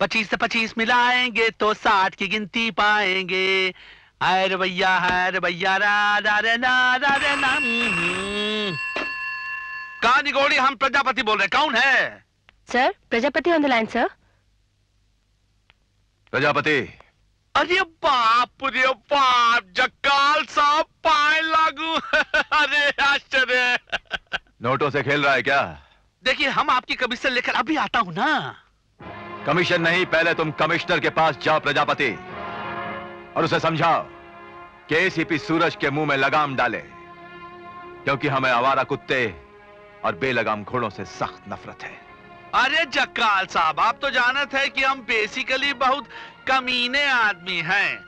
25 से 25 मिलाएंगे तो 60 की गिनती पाएंगे। हाय रे भैया रा रा रे ना रा रे ना। कहानी गोड़ी, हम प्रजापति बोल रहे, कौन है? Sir, Prajapati on the line sir. Prajapati. अरे बाप रे बाप, जक्काल साहब पाए लागू। अरे आश्चर्य। नोटों से खेल रहा है क्या? देखिए, हम आपकी कमीशन लेकर अभी आता हूं ना। कमीशन नहीं, पहले तुम कमिश्नर के पास जाओ प्रजापति, और उसे समझाओ कि एसीपी सूरज के मुंह में लगाम डाले, क्योंकि हमें आवारा कुत्ते और बेलगाम घोड़ों से सख्त नफरत है। अरे जक्काल साहब, आप तो जानते हैं कि हम बेसिकली बहुत कमीने आदमी हैं।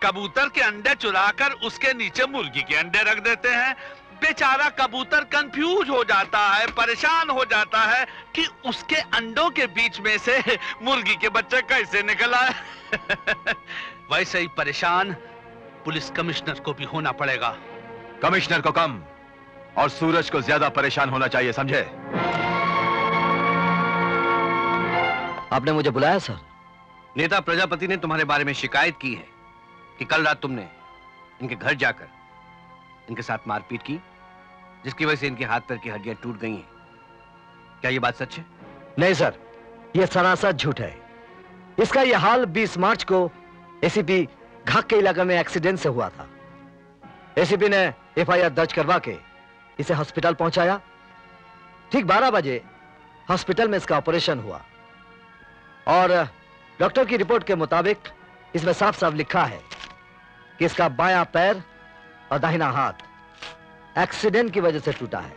कबूतर के अंडे चुराकर उसके नीचे मुर्गी के अंडे रख देते हैं। बेचारा कबूतर कंफ्यूज हो जाता है, परेशान हो जाता है कि उसके अंडों के बीच में से मुर्गी के बच्चे कैसे निकल आए। वैसे ही परेशान पुलिस कमिश्नर को भी होना पड़ेगा। कमिश्नर को कम और सूरज को ज्यादा परेशान होना चाहिए, समझे? आपने मुझे बुलाया सर? नेता प्रजापति ने तुम्हारे बारे में शिकायत की है कि कल रात तुमने इनके घर जाकर इनके साथ मारपीट की, जिसकी वजह से इनके हाथ पैर की हड्डियां टूट गई हैं। क्या ये बात सच है? नहीं सर, यह सरासर झूठ है। इसका यह हाल 20 मार्च को एसीपी घाक के इलाके में एक्सीडेंट से हुआ था। एसीपी ने एफआईआर दर्ज करवा के इसे हॉस्पिटल पहुंचाया। ठीक 12 बजे हॉस्पिटल में इसका ऑपरेशन हुआ और डॉक्टर की रिपोर्ट के मुताबिक इसमें साफ साफ लिखा है कि इसका बायां पैर और दाहिना हाथ एक्सीडेंट की वजह से टूटा है।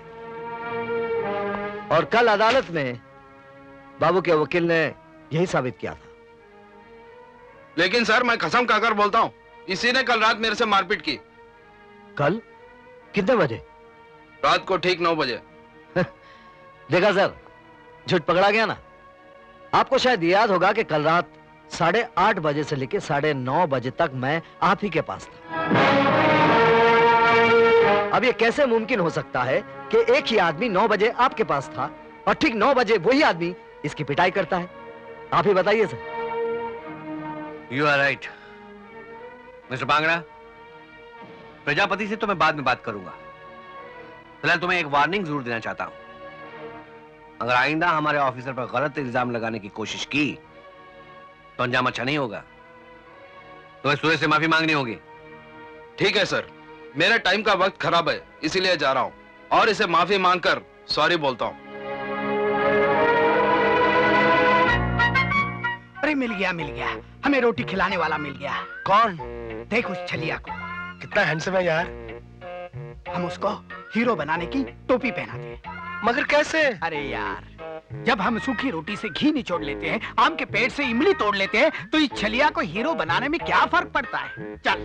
और कल अदालत में बाबू के वकील ने यही साबित किया था। लेकिन सर, मैं कसम खाकर बोलता हूं, इसी ने कल रात मेरे से मारपीट की। कल कितने बजे? रात को ठीक 9 बजे। देखा सर, झूठ पकड़ा गया ना। आपको शायद याद होगा कि कल रात 8:30 बजे से लेकर 9:30 बजे तक मैं आप ही के पास था। अब यह कैसे मुमकिन हो सकता है कि एक ही आदमी 9 बजे आपके पास था और ठीक 9 बजे वही आदमी इसकी पिटाई करता है? आप ही बताइए sir. You are right mister Bangra. Prajapati से तो मैं बाद में बात करूंगा। फिलहाल तुम्हें एक वार्निंग जरूर देना चाहता हूं। अगर आइंदा हमारे ऑफिसर पर गलत इल्जाम लगाने की कोशिश की तो अंजाम अच्छा नहीं होगा। तुम्हें सूरज से माफी मांगनी होगी। ठीक है सर, मेरा टाइम का वक्त खराब है, इसीलिए जा रहा हूं और इसे माफी मांगकर सॉरी बोलता हूं। अरे मिल गया, हमें रोटी खिलाने वाला मिल गया। कौन? देख उस छलिया को, कितना हैंडसम है यार। हम उसको हीरो बनाने की टोपी पहनाते हैं। मगर कैसे? अरे यार, जब हम सूखी रोटी से घी निचोड़ लेते हैं, आम के पेड़ से इमली तोड़ लेते हैं, तो इस छलिया को हीरो बनाने में क्या फर्क पड़ता है? चल।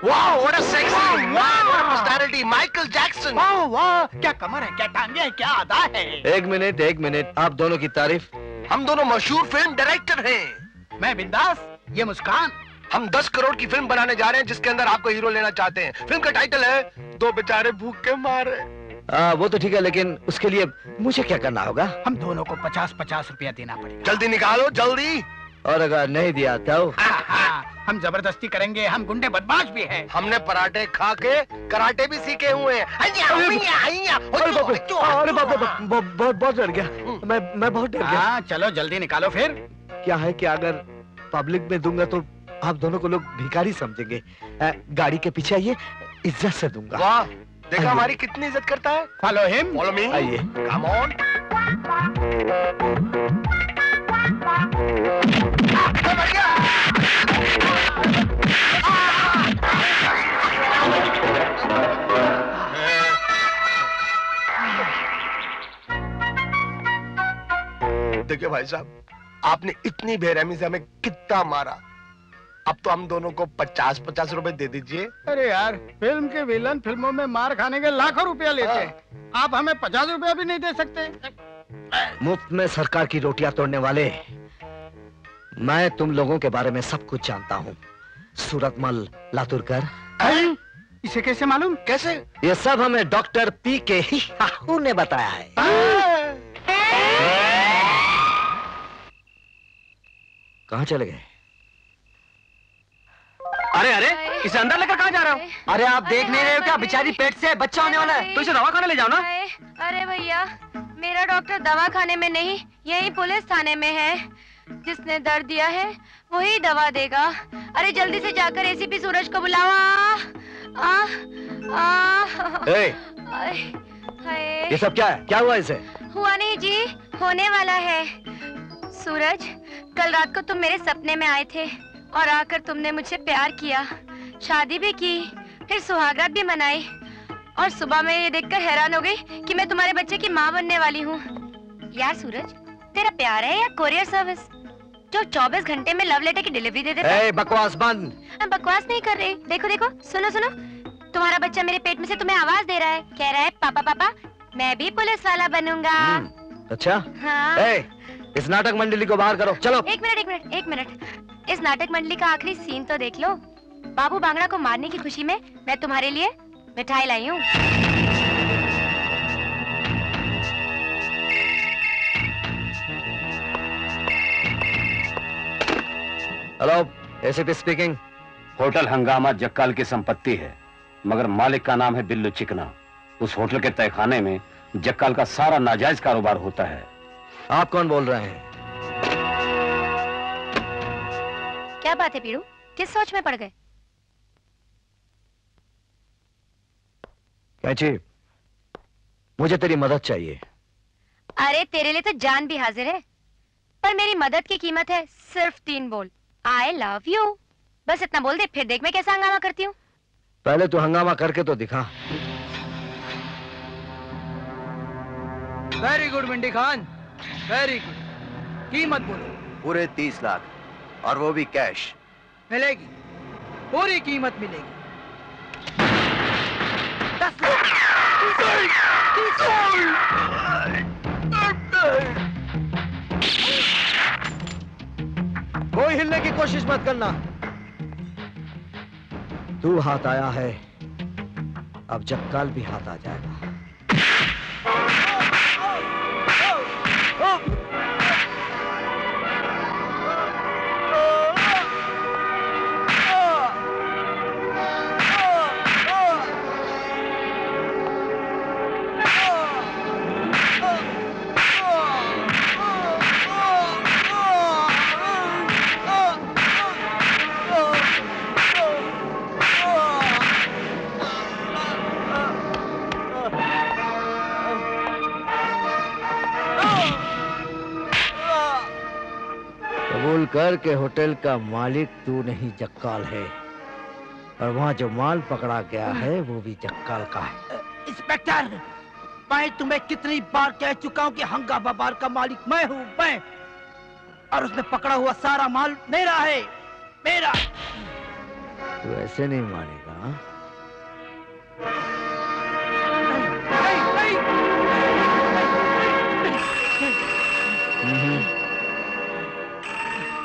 वाह, what a sexy man, what a personality, Michael Jackson. वाह वाह, क्या कमर है, क्या टांगे हैं, क्या अदा है। एक मिनट, आप दोनों की तारीफ। हम दोनों मशहूर फिल्म डायरेक्टर हैं। मैं बिंदास, ये मुस्कान। हम 10 करोड़ की फिल्म बनाने जा रहे हैं जिसके अंदर आपको हीरो लेना चाहते हैं। फिल्म का टाइटल है 2 बेचारे भूख के मारे। वो तो ठीक है, लेकिन उसके लिए मुझे क्या करना होगा? हम दोनों को 50-50 रुपया देना पड़ेगा। जल्दी निकालो, जल्दी। और अगर नहीं दिया तो? हम जबरदस्ती करेंगे, हम गुंडे बदमाश भी हैं। हमने पराठे खा के कराटे भी सीखे हुए हैं। अरे बाप रे, बहुत डर गया मैं बहुत डर गया। चलो जल्दी निकालो फिर। क्या है कि अगर पब्लिक में दूंगा तो आप दोनों को लोग भिखारी समझेंगे। गाड़ी के पीछे आइए, इज्जत से दूंगा। वाह, देखा हमारी कितनी इज्जत करता है। Follow him, follow me. आइए, कम ऑन। देखिए भाई साहब, आपने इतनी बेरहमी से हमें कितना मारा। अब तो हम दोनों को 50-50 रुपए दे दीजिए। अरे यार, फिल्म के विलन फिल्मों में मार खाने के लाखों रुपया लेते हैं, आप हमें 50 रुपया भी नहीं दे सकते? मुफ्त में सरकार की रोटियां तोड़ने वाले, मैं तुम लोगों के बारे में सब कुछ जानता हूँ। सूरतमल लातुरकर। इसे कैसे मालूम? कैसे? ये सब हमें डॉक्टर पी के ही ने बताया है। कहाँ चले गए? अरे अरे, इसे अंदर लेकर कहाँ जा रहे हो? अरे आप देख नहीं रहे हो क्या? बेचारी पेट से बच्चा होने वाला है। तो इसे दवा खाने ले जाओ ना। अरे भैया, मेरा डॉक्टर दवा खाने में नहीं, यही पुलिस थाने में है। जिसने दर्द दिया है वही दवा देगा। अरे जल्दी से जाकर एसीपी सूरज को बुलाओ। ये सब क्या है? क्या हुआ इसे? हुआ नहीं जी, होने वाला है। सूरज, कल रात को तुम मेरे सपने में आए थे और आकर तुमने मुझसे प्यार किया, शादी भी की, फिर सुहागरात भी मनाई। और सुबह मैं ये देखकर हैरान हो गई कि मैं तुम्हारे बच्चे की माँ बनने वाली हूँ। यार सूरज, तेरा प्यार है या कोरियर सर्विस जो 24 घंटे में लव लेटर की डिलीवरी दे देता है? बकवास बंद। बकवास नहीं कर रही। देखो देखो, सुनो सुनो, तुम्हारा बच्चा मेरे पेट में से तुम्हें आवाज दे रहा है, कह रहा है पापा पापा मैं भी पुलिस वाला बनूंगा। अच्छा? हाँ। इस नाटक मंडली को बाहर करो, चलो। एक मिनट एक मिनट एक मिनट, इस नाटक मंडली का आखिरी सीन तो देख लो। बाबू बांगड़ा को मारने की खुशी में मैं तुम्हारे लिए मिठाई लाई हूँ। Hello, ACP speaking. होटल हंगामा जक्काल की संपत्ति है, मगर मालिक का नाम है बिल्लू चिकना। उस होटल के तहखाने में जक्काल का सारा नाजायज कारोबार होता है। आप कौन बोल रहे हैं? क्या बात है पीड़ू, किस सोच में पड़ गए? कैची, मुझे तेरी मदद चाहिए। अरे तेरे लिए तो जान भी हाजिर है, पर मेरी मदद की कीमत है सिर्फ 3 बोल। आई लव यू। बस इतना बोल दे, फिर देख मैं कैसा हंगामा करती हूँ। पहले तू हंगामा करके तो दिखा। Very good Mindy Khan, very good. कीमत बोलो। पूरे 30 लाख, और वो भी कैश। मिलेगी, पूरी कीमत मिलेगी। 10 लाख। कोई हिलने की कोशिश मत करना। तू हाथ आया है, अब जक्काल भी हाथ आ जाएगा। कबूल कर के होटल का मालिक तू नहीं जक्काल है, और वहाँ जो माल पकड़ा गया है वो भी जक्काल का है। इंस्पेक्टर, मैं तुम्हें कितनी बार कह चुका हूँ कि हंगामा बार का मालिक मैं हूँ, मैं। और उसने पकड़ा हुआ सारा माल मेरा है, मेरा। तू ऐसे नहीं मानेगा। हाँ?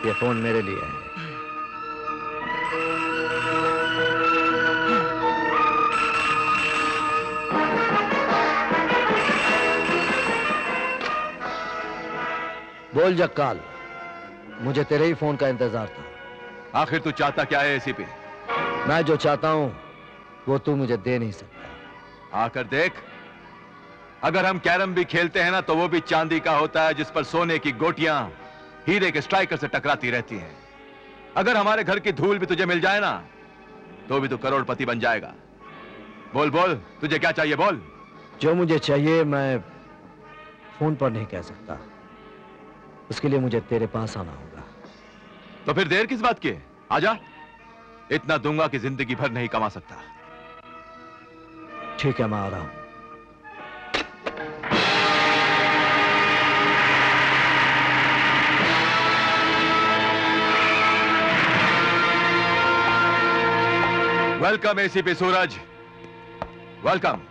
ये फोन मेरे लिए है। बोल जक्काल, मुझे तेरे ही फोन का इंतजार था। आखिर तू चाहता क्या है एसीपी? मैं जो चाहता हूं वो तू मुझे दे नहीं सकता। आकर देख, अगर हम कैरम भी खेलते हैं ना तो वो भी चांदी का होता है, जिस पर सोने की गोटियां हीरे के स्ट्राइकर से टकराती रहती हैं। अगर हमारे घर की धूल भी तुझे मिल जाए ना तो भी तू करोड़पति बन जाएगा। बोल बोल, तुझे क्या चाहिए बोल। जो मुझे चाहिए मैं फोन पर नहीं कह सकता, उसके लिए मुझे तेरे पास आना होगा। तो फिर देर किस बात की? आजा, इतना दूंगा कि जिंदगी भर नहीं कमा सकता। ठीक है, मैं आ रहा हूं। वेलकम एसीपी सूरज, वेलकम।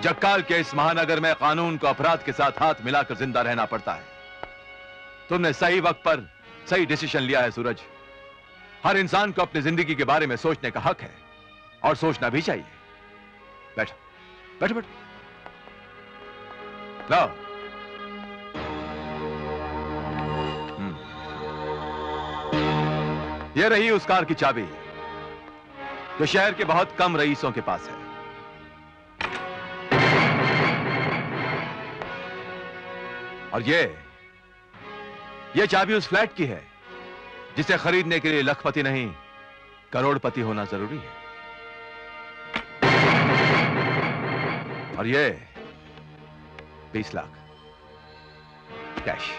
जक्काल के इस महानगर में कानून को अपराध के साथ हाथ मिलाकर जिंदा रहना पड़ता है। तुमने सही वक्त पर सही डिसीजन लिया है सूरज। हर इंसान को अपनी जिंदगी के बारे में सोचने का हक है, और सोचना भी चाहिए। बैठो बैठो बैठो। लाओ। ये रही उस कार की चाबी जो शहर के बहुत कम रईसों के पास है। और ये चाबी उस फ्लैट की है जिसे खरीदने के लिए लखपति नहीं करोड़पति होना जरूरी है। और ये 20 लाख कैश।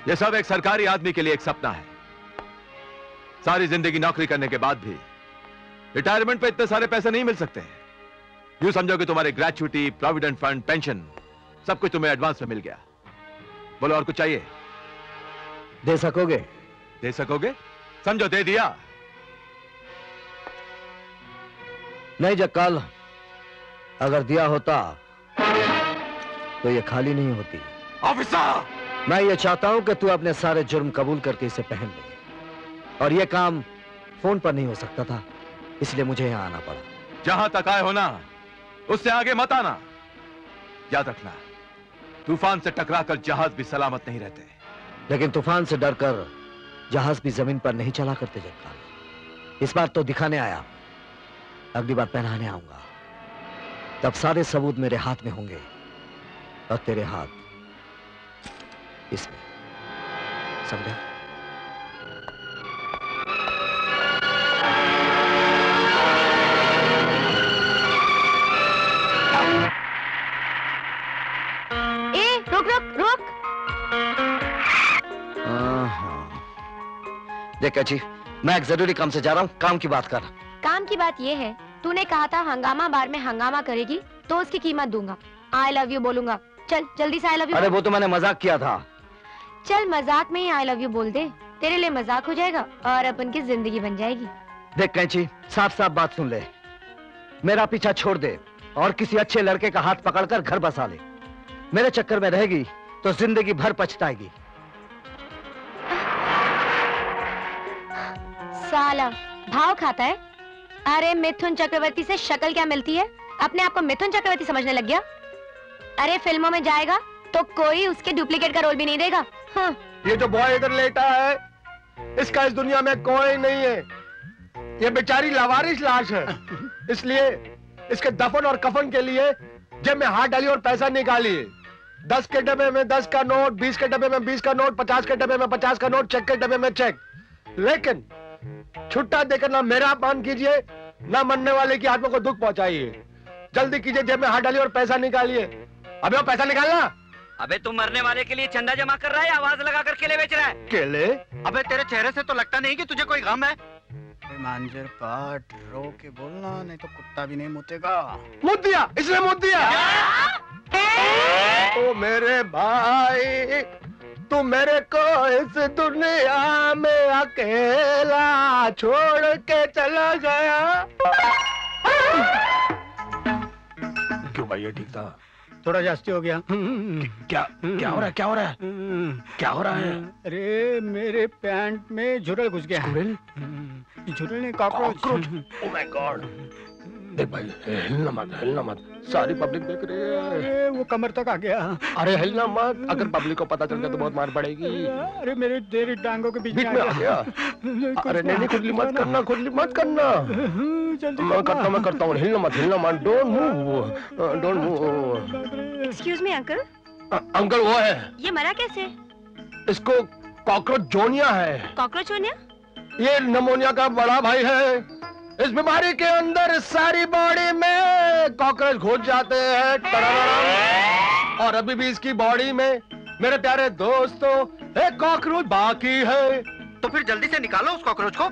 ये सब एक सरकारी आदमी के लिए एक सपना है। सारी जिंदगी नौकरी करने के बाद भी रिटायरमेंट पे इतने सारे पैसे नहीं मिल सकते हैं। यूं समझो कि तुम्हारे ग्रेचुइटी, प्रोविडेंट फंड, पेंशन सब कुछ तुम्हें एडवांस में मिल गया। बोलो और कुछ चाहिए? दे सकोगे? दे सकोगे? समझो दे दिया। नहीं जक्काल, अगर दिया होता तो ये खाली नहीं होती। ऑफिसर! मैं ये चाहता हूं कि तू अपने सारे जुर्म कबूल करके इसे पहन ले, और ये काम फोन पर नहीं हो सकता था, इसलिए मुझे यहां आना पड़ा। जहां तक आए हो ना, उससे आगे मत आना। याद रखना, तूफान से टकराकर जहाज भी सलामत नहीं रहते। लेकिन तूफान से डरकर जहाज भी जमीन पर नहीं चला करते जक्काल। इस बार तो दिखाने आया, अगली बार पहनाने आऊंगा। तब सारे सबूत मेरे हाथ में होंगे और तेरे हाथ इसमें, समझा? ए, रुक रुक रुक। देख जी, मैं एक जरूरी काम से जा रहा हूँ, काम की बात कर। काम की बात ये है, तूने कहा था हंगामा बार में हंगामा करेगी तो उसकी कीमत दूंगा। आई लव यू बोलूंगा। चल जल्दी से आई लव यू। अरे वो तो मैंने मजाक किया था। चल मजाक में ही आई लव यू बोल दे, तेरे लिए मजाक हो जाएगा और अपन की जिंदगी बन जाएगी। देख कैंची, साफ साफ बात सुन ले। मेरा पीछा छोड़ दे और किसी अच्छे लड़के का हाथ पकड़कर घर बसा ले। मेरे चक्कर में रहेगी तो जिंदगी भर पछताएगी। साला भाव खाता है। अरे मिथुन चक्रवर्ती से शक्ल क्या मिलती है, अपने आप को मिथुन चक्रवर्ती समझने लग गया। अरे फिल्मों में जाएगा तो कोई उसके डुप्लीकेट का रोल भी नहीं देगा। हाँ। ये जो बॉय इधर लेटा है, इसका इस दुनिया में कोई नहीं है। ये बेचारी लावारिस लाश है, इसलिए इसके दफन और कफन के लिए जेब में हाथ डाली और पैसा निकाली। 10 के डब्बे में 10 का नोट, 20 के डब्बे में 20 का नोट, 50 के डब्बे में 50 का नोट, चेक के डब्बे में चेक। लेकिन छुट्टा देकर ना मेरा अपमान कीजिए, ना मरने वाले की आत्मा को दुख पहुंचाइए। जल्दी कीजिए, जेब में हाथ डालिए और पैसा निकालिए। अबे वो पैसा निकालना। अबे तू मरने वाले के लिए चंदा जमा कर रहा है, आवाज लगाकर केले बेच रहा है। केले? अबे तेरे चेहरे से तो लगता नहीं कि तुझे कोई गम है। मांजर पाठ रो के बोलना, नहीं तो कुत्ता भी नहीं मुतेगा। मुद्द दिया, इसने मुद्द दिया। ओ मेरे भाई, तू मेरे को इस दुनिया में अकेला छोड़ के चला गया। क्यों भाई, ये ठीक था? थोड़ा जास्ती हो गया। क्या क्या हो रहा है? क्या हो रहा है? क्या हो रहा है? अरे मेरे पैंट में झुरल घुस गया। झुरल नहीं, कॉकरोच। Oh my God. देख भाई, हिलना मत, हिलना मत, सारी पब्लिक देख रही है। अरे वो कमर तक आ गया। अरे हिलना मत, अगर पब्लिक को पता चल गया तो बहुत मार पड़ेगी। अरे मेरे तेरी टांगों के बीच में आ गया। अरे नहीं, खुजली मत करना, खुजली मत करना। मैं करता हूँ, हिलना मत, don't move, don't move. Excuse me uncle. Uncle वो है। ये मरा कैसे? इसको कॉकरोच जोनिया है। कॉकरोच होनिया? ये नमोनिया का बड़ा भाई है। इस बीमारी के अंदर सारी बॉडी में कॉकरोच घुस जाते हैं। टड़ाड़ाड़ाड़। और अभी भी इसकी बॉडी में मेरे प्यारे दोस्तों एक कॉकरोच बाकी है। तो फिर जल्दी से निकालो उस कॉकरोच को।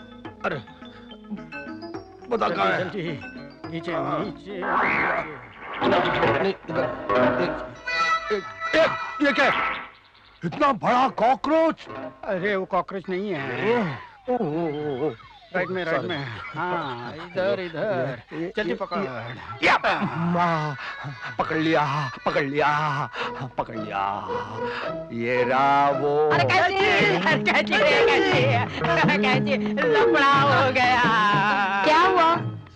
अरे बता कहाँ है? नीचे नीचे। ये क्या? इतना बड़ा कॉकरोच? अरे वो कॉकरोच नहीं है। राइट में। हाँ इधर इधर, जल्दी पकड़। पकड़ लिया। ये रहा वो। क्या हुआ?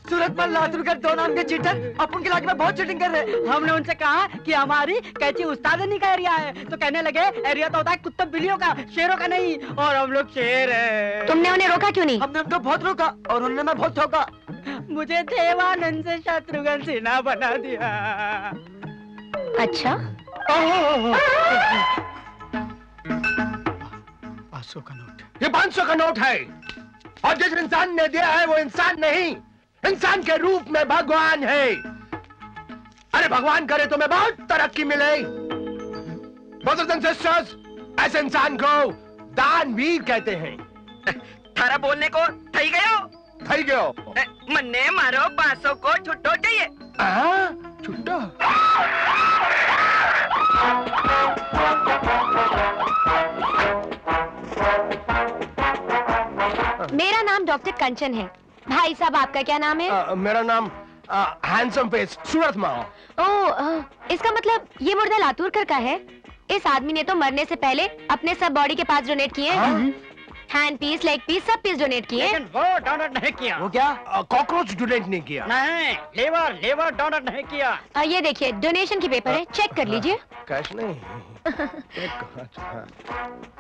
सूरत मल लातूरगढ़ दो नाम के चीटर अपन के इलाके में बहुत चीटिंग कर रहे हैं। हमने उनसे कहा कि हमारी कैची उस्तादनी का एरिया है, तो कहने लगे एरिया तो होता है कुत्तों बिल्लियों का, शेरों का नहीं, और हम लोग शेर है। तुमने उन्हें रोका क्यों नहीं? हमने उनको बहुत रोका और उन्होंने मैं बहुत ठोका। मुझे देवानंद से शत्रुघ्न सिन्हा बना दिया। अच्छा, 500 का नोट। ये 500 का नोट है, और जिस इंसान ने दिया है वो इंसान नहीं, इंसान के रूप में भगवान है। अरे भगवान करे तुम्हें बहुत तरक्की मिले। ब्रदर्स एंड सिस्टर्स, ऐसे इंसान को दानवीर कहते हैं। थारा बोलने को थई गयो, थई गयो। मन्ने मारो 500 को छुट्टो चाहिए। छुट्टा। मेरा नाम डॉक्टर कंचन है। भाई साहब, आपका क्या नाम है? मेरा नाम हैंडसम फेस सूरत माओ। ओह, इसका मतलब ये मुर्दा लातूरकर का है। इस आदमी ने तो मरने से पहले अपने सब बॉडी के पार्ट्स डोनेट किए हैं। हैंड पीस, लेग पीस, सब पीस डोनेट किए। लेकिन वो डोनेट नहीं किया। वो क्या? कॉकरोच डोनेट नहीं किया। नहीं, लेवर डोनेट नहीं किया। ये देखिए, डोनेशन की पेपर है, चेक कर लीजिए। कैश नहीं।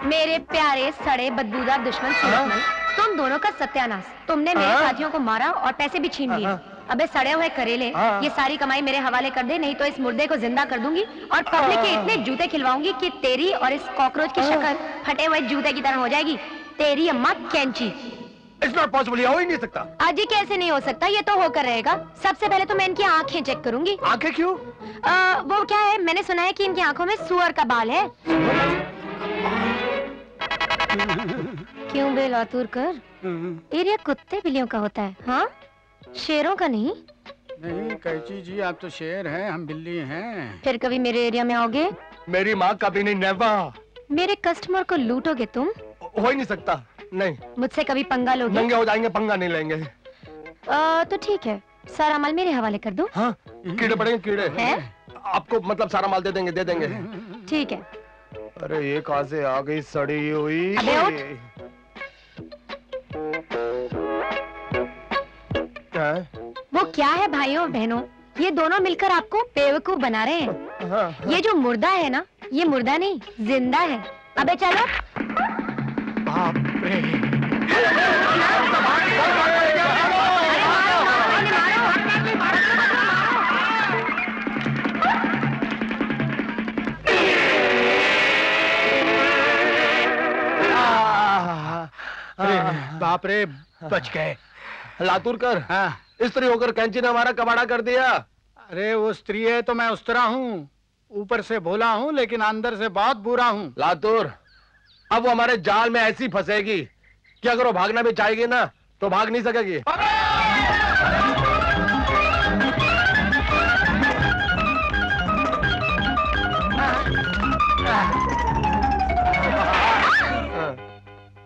मेरे प्यारे सड़े बदबूदार दुश्मन सूरतमल, तुम दोनों का सत्यानाश। तुमने मेरे साथियों को मारा और पैसे भी छीन लिए। अबे सड़े हुए करेले, ये सारी कमाई मेरे हवाले कर दे, नहीं तो इस मुर्दे को जिंदा कर दूंगी और पब्लिक के इतने जूते खिलवाऊंगी कि तेरी और इस कॉकरोच की शक्ल फटे हुए जूते की तरह हो जाएगी। तेरी अम्मा कैंची। It's not possible, ये हो ही नहीं सकता। आज ये कैसे नहीं हो सकता? ये तो होकर रहेगा। सबसे पहले तो मैं इनकी आंखें चेक करूंगी। आंखें क्यों? वो क्या है, मैंने सुना है कि इनकी आंखों में सुअर का बाल है। क्यों बे लातूरकर? एरिया कुत्ते बिल्लियों का होता है, हाँ, शेरों का नहीं। नहीं कैची जी, आप तो शेर हैं, हम बिल्ली हैं। फिर कभी मेरे एरिया में आओगे? मेरी माँ कभी नहीं, नेवर। मेरे कस्टमर को लूटोगे तुम? हो ही नहीं सकता, नहीं। मुझसे कभी पंगा लोगे? नंगे हो जाएंगे, पंगा नहीं लेंगे। तो ठीक है, सारा माल मेरे हवाले कर दो। हाँ, कीड़े पड़ेंगे, कीड़े हैं? आपको मतलब सारा माल दे देंगे, दे देंगे। ठीक है। अरे ये कहाँ से आ गई सड़ी हुई? अबे उठ। क्या? वो क्या है भाइयों और बहनों, ये दोनों मिलकर आपको बेवकूफ बना रहे हैं। हाँ, ये जो मुर्दा है ना, ये मुर्दा नहीं, जिंदा है। अबे चलो। बाप रे। बाप रे, बच गए। लातूरकर, हाँ। स्त्री होकर कैंची ने हमारा कबाड़ा कर दिया। अरे वो स्त्री है तो मैं उस्तरा हूँ, ऊपर से भोला हूँ लेकिन अंदर से बहुत बुरा हूँ। लातूर, अब वो हमारे जाल में ऐसी फंसेगी कि अगर वो भागना भी चाहेगी ना तो भाग नहीं सकेगी।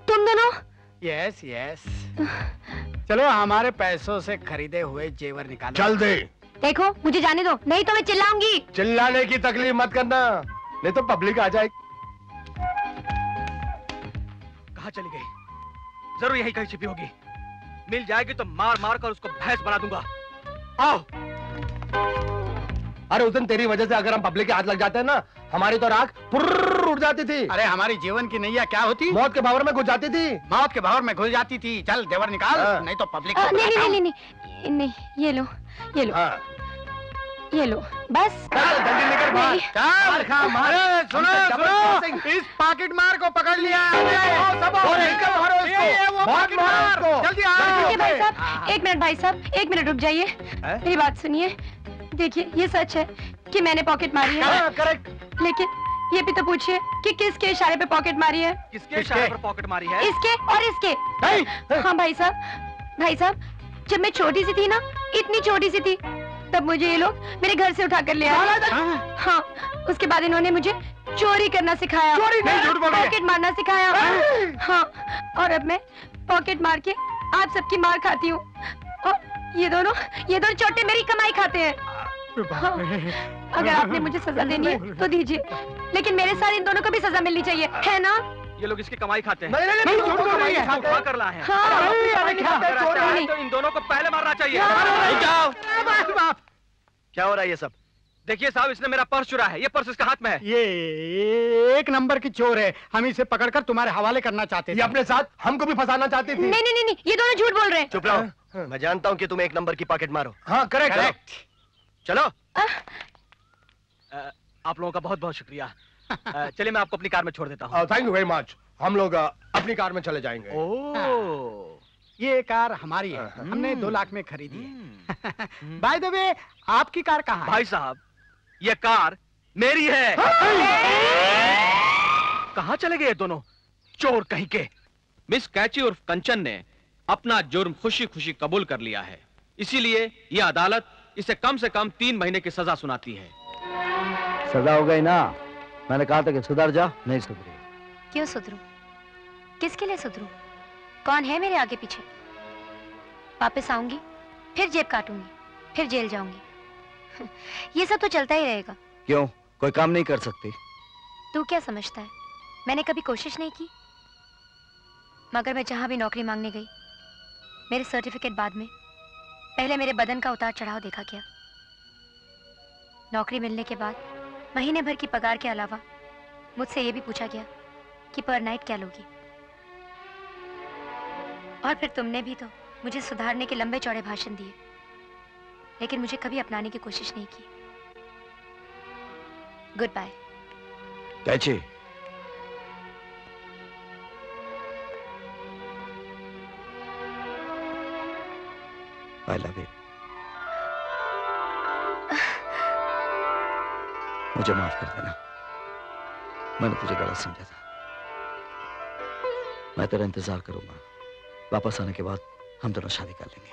तुम दोनों? Yes yes. चलो हमारे पैसों से खरीदे हुए जेवर निकालो। चल दे। देखो, मुझे जाने दो, नहीं तो मैं चिल्लाऊंगी। चिल्लाने की तकलीफ मत करना, नहीं तो पब्लिक आ जाएगी। कहाँ चली गई? जरूर यही कहीं छिपी होगी। मिल जाएगी तो मार मार कर उसको भैंस बना दूंगा। आओ। अरे उस दिन तेरी वजह से अगर हम पब्लिक के हाथ लग जाते हैं ना, हमारी तो राख फुर्र उड़ जाती थी। अरे हमारी जीवन की नैया क्या होती? मौत के भावर में घुस जाती थी। मौत के भावर में घुस जाती थी। चल जेवर निकाल, हाँ। नहीं तो पब्लिक नहीं को नहीं बताऊं। नहीं नहीं नहीं, ये लो, ये लो, हाँ। ये लो, बस। जल्दी निकल बाहर। नहीं। मार खा, मार। अरे सुनो हमसे सुनो, जबरदस्त इस पॉकेट मार को पकड़ लिया है। वो निकल, मारो इसको। ये वो बहुत पॉकेट मारो मार। इसको। जल्दी देखिए भाई आओ। साहब, एक मिनट भाई साहब, एक मिनट रुक जाइए। मेरी बात सुनिए। देखिए, ये सच है कि मैंने पॉकेट मारी है, हाँ, करेक्ट। लेकिन ये भी तो पूछिए कि किसके इशारे पे पॉकेट मारी है? किसके इशारे पर पॉकेट मारी है? इसके और इसके। नहीं। हाँ भाई साहब, जब मैं छोटी सी थी ना, इतनी छोटी सी थी, तब मुझे ये लोग मेरे घर से उठा कर ले आए। हाँ, उसके बाद इन्होंने मुझे चोरी करना सिखाया, चोरी नहीं, झूठ बोल रही है। पॉकेट मारना सिखाया। हाँ, और अब मैं पॉकेट मार के आप सबकी मार खाती हूँ। और ये दोनों चोटे मेरी कमाई खाते हैं। हाँ, अगर आपने मुझे सजा देनी है तो दीजिए, लेकिन मेरे साथ इन दोनों को भी सजा मिलनी चाहिए, है ना? ये लोग इसकी कमाई खाते हैं। नहीं नहीं नहीं, झूठ बोल रही है। धोखा कर रहा है। हाँ। अरे क्या चोर है? तो इन दोनों को पहले मारना चाहिए। रुक जाओ। क्या हो रहा है ये सब? देखिए साहब, इसने मेरा पर्स चुरा है। ये पर्स इसके हाथ में है। ये एक नंबर की चोर है, हम इसे पकड़कर तुम्हारे हवाले करना चाहते ये थे। अपने साथ हमको भी फंसाना चाहती थी। नहीं नहीं नहीं नहीं, ये दोनों झूठ बोल रहे हैं। चुप रहो। मैं जानता हूँ कि तुम एक नंबर की पॉकेट मारो। हाँ करेक्ट। करेक्ट। चलो। आप लोगों का बहुत बहुत शुक्रिया। चलिए मैं आपको अपनी कार में छोड़ देता हूँ। Thank you very much. हम लोग अपनी कार में चले जाएंगे। ओह, ये कार हमारी है, हमने 2 लाख में खरीदी है। बाय द वे, आपकी कार कहाँ है? भाई साहब, ये कार मेरी है। कहाँ चले गए ये दोनों चोर कहीं के? मिस कैची उर्फ कंचन ने अपना जुर्म खुशी खुशी कबूल कर लिया है, इसीलिए यह अदालत इसे कम से कम 3 महीने की सजा सुनाती है। सजा हो गई ना? मैंने कहा था कि सुधर जा, नहीं सुधरी। क्यों सुधरूं? किसके लिए सुधरूं? कौन है मेरे आगे पीछे? वापस आऊंगी, फिर जेब काटूंगी, फिर जेल जाऊंगी। ये सब तो चलता ही रहेगा। क्यों, कोई काम नहीं कर सकती? तू क्या समझता है, मैंने कभी कोशिश नहीं की? मगर मैं जहां भी नौकरी मांगने गई, मेरे सर्टिफिकेट बाद में पहले मेरे बदन का उतार चढ़ाव देखा गया। नौकरी मिलने के बाद महीने भर की पगार के अलावा मुझसे ये भी पूछा गया कि पर नाइट क्या लोगी। और फिर तुमने भी तो मुझे सुधारने के लंबे चौड़े भाषण दिए, लेकिन मुझे कभी अपनाने की कोशिश नहीं की। Good bye. कैची, आई लव यू। मुझे माफ कर देना, मैंने तुझे गलत समझा था। मैं तेरा इंतजार करूंगा, वापस आने के बाद हम दोनों शादी कर लेंगे।